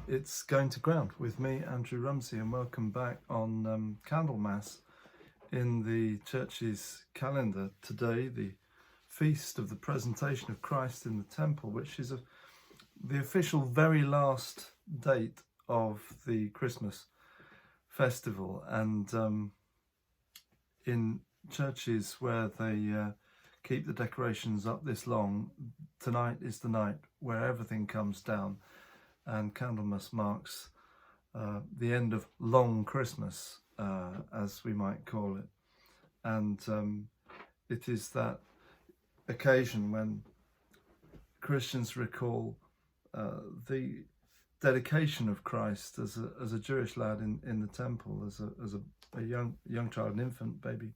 It's Going to Ground with me, Andrew Rumsey, and welcome back on Candlemas in the church's calendar. Today, the feast of the presentation of Christ in the temple, which is the official very last date of the Christmas festival. And in churches where they keep the decorations up this long, tonight is the night where everything comes down. And Candlemas marks the end of Long Christmas, as we might call it. And it is that occasion when Christians recall the dedication of Christ as a Jewish lad in the temple, as a young child, an infant baby.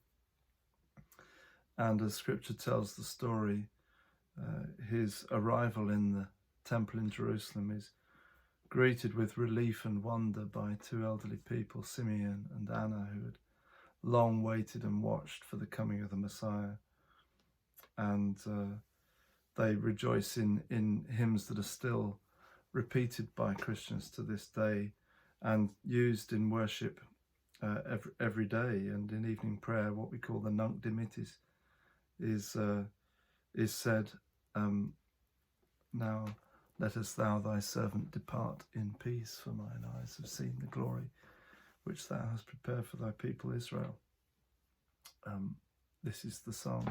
And as Scripture tells the story, his arrival in the temple in Jerusalem is greeted with relief and wonder by two elderly people, Simeon and Anna, who had long waited and watched for the coming of the Messiah. And they rejoice in hymns that are still repeated by Christians to this day and used in worship every day, and in evening prayer. What we call the Nunc Dimittis is said, now lettest thou thy servant depart in peace, for mine eyes have seen the glory which thou hast prepared for thy people Israel. This is the song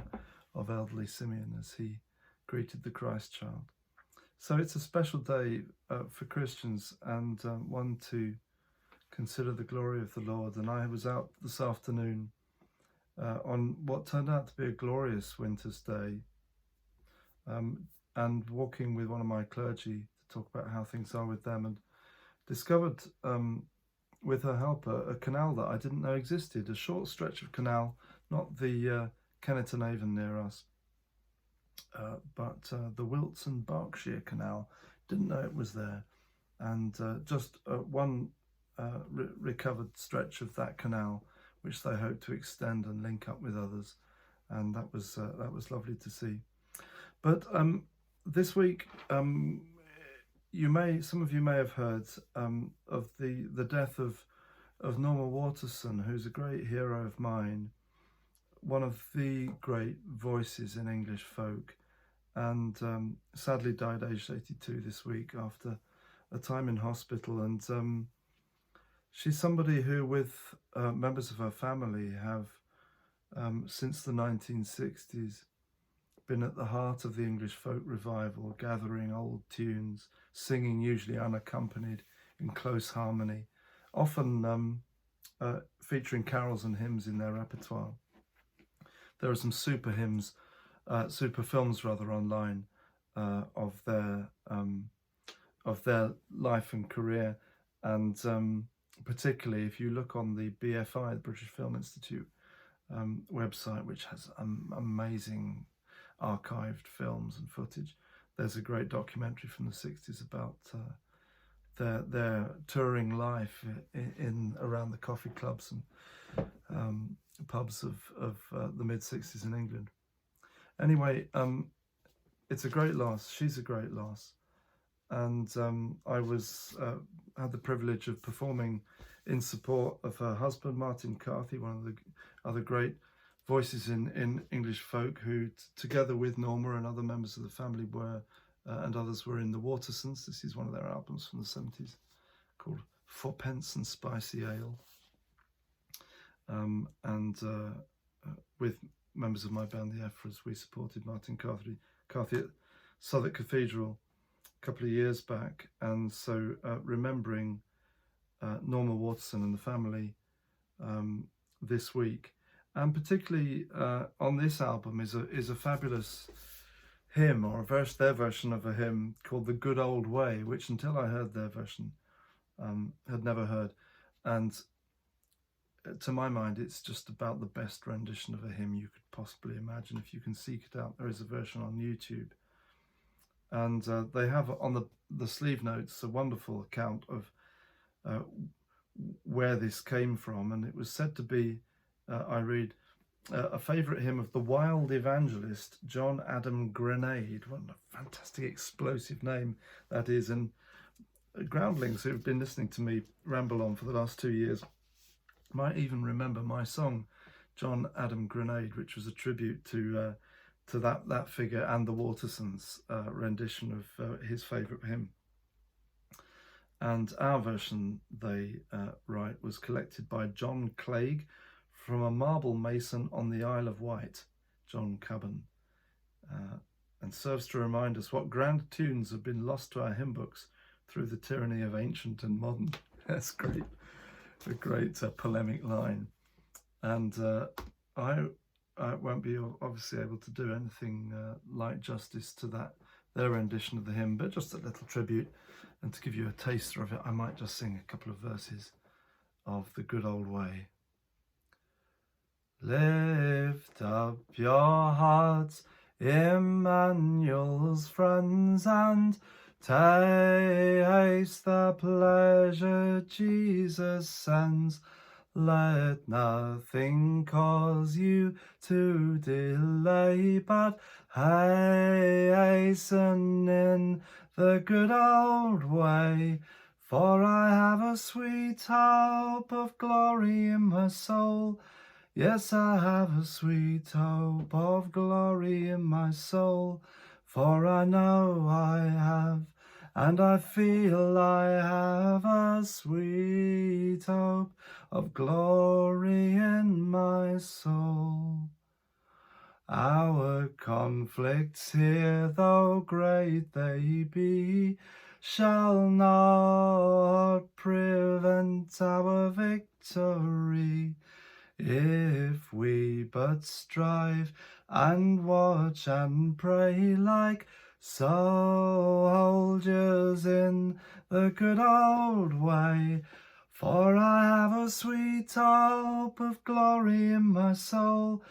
of elderly Simeon as he greeted the Christ child. So it's a special day for Christians, and one to consider the glory of the Lord. And I was out this afternoon on what turned out to be a glorious winter's day, and walking with one of my clergy to talk about how things are with them, and discovered with her helper a canal that I didn't know existed, a short stretch of canal, not the Kenneton Avon near us, but the Wilts and Berkshire Canal. Didn't know it was there, and just one recovered stretch of that canal, which they hope to extend and link up with others, and that was lovely to see. But this week, some of you may have heard of the death of Norma Waterson, who's a great hero of mine, one of the great voices in English folk, and sadly died aged 82 this week after a time in hospital. And she's somebody who, with members of her family, have since the 1960s been at the heart of the English folk revival, gathering old tunes, singing usually unaccompanied in close harmony, often featuring carols and hymns in their repertoire. There are some super films online of their life and career, and particularly if you look on the BFI, the British Film Institute website, which has amazing archived films and footage. There's a great documentary from the 60s about their touring life in around the coffee clubs and pubs of the mid-60s in England. Anyway, it's a great loss. She's a great loss. And I had the privilege of performing in support of her husband, Martin Carthy, one of the other great voices in English folk, who together with Norma and other members of the family and others were in the Watersons. This is one of their albums from the 70s called Footpens and Spicy Ale. And with members of my band, the Ephras, we supported Martin Carthy at Southwark Cathedral a couple of years back. And so remembering Norma Waterson and the family this week. And particularly on this album is a fabulous hymn, or their version of a hymn called The Good Old Way, which until I heard their version, had never heard. And to my mind, it's just about the best rendition of a hymn you could possibly imagine. If you can seek it out, there is a version on YouTube. And they have on the sleeve notes a wonderful account of where this came from. And it was said to be, I read, a favourite hymn of the wild evangelist John Adam Grenade. What a fantastic explosive name that is. And groundlings who've been listening to me ramble on for the last 2 years might even remember my song, John Adam Grenade, which was a tribute to that figure and the Watersons' rendition of his favourite hymn. And our version, they write, was collected by John Clegg from a marble mason on the Isle of Wight, John Cabban, and serves to remind us what grand tunes have been lost to our hymn books through the tyranny of ancient and modern. That's great. A great polemic line. And I won't be obviously able to do anything like justice to their rendition of the hymn, but just a little tribute. And to give you a taster of it, I might just sing a couple of verses of The Good Old Way. Lift up your hearts, Emmanuel's friends, and taste the pleasure Jesus sends. Let nothing cause you to delay, but hasten in the good old way. For I have a sweet hope of glory in my soul. Yes, I have a sweet hope of glory in my soul. For I know I have, and I feel I have a sweet hope of glory in my soul. Our conflicts here, though great they be, shall not prevent our victory, if we but strive and watch and pray like soldiers in the good old way. For I have a sweet hope of glory in my soul.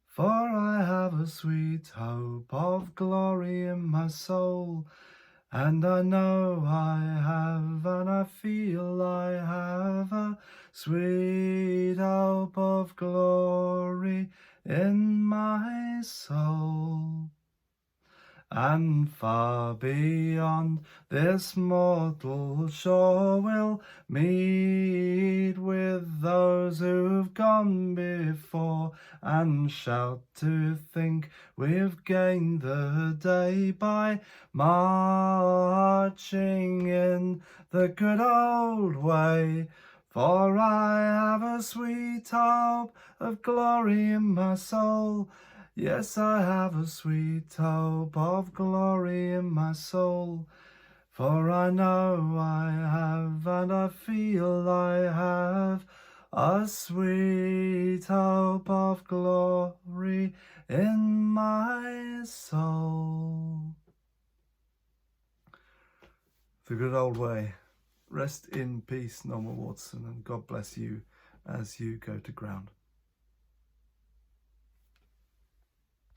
For I have a sweet hope of glory in my soul. And I know I have, and I feel I have a sweet hope of glory in my soul. And far beyond this mortal shore we'll meet with those who've gone before, and shout to think we've gained the day by marching in the good old way. For I have a sweet hope of glory in my soul. Yes, I have a sweet hope of glory in my soul. For I know I have, and I feel I have a sweet hope of glory in my soul. The Good Old Way. Rest in peace, Norma Waterson, and God bless you as you go to ground.